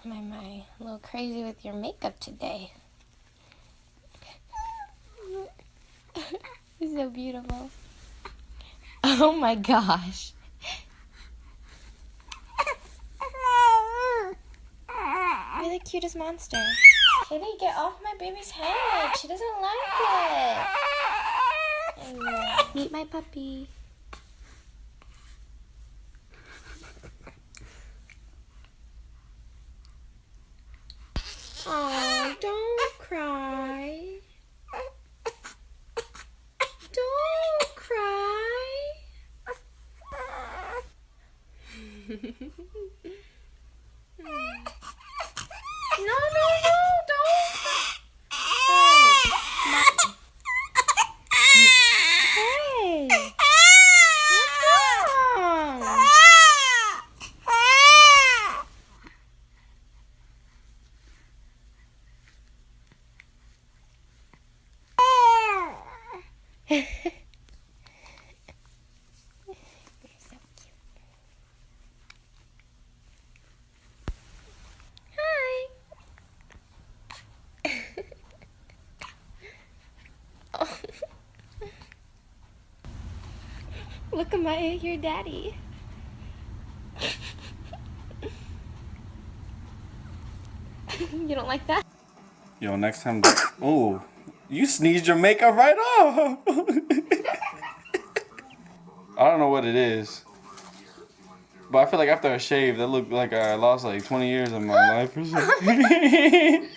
My, a little crazy with your makeup today. It's so beautiful. Oh my gosh. You're the cutest monster. Kitty, get off my baby's head. She doesn't like it. Meet my puppy. Oh, don't cry. Don't cry. No, don't. Hey, what's wrong? You're so cute. Hi. Oh. Look at your daddy. You don't like that? Yo, next time. Oh, you sneezed your makeup right off. I don't know what it is, but I feel like after I shaved, that looked like I lost like 20 years of my life or something.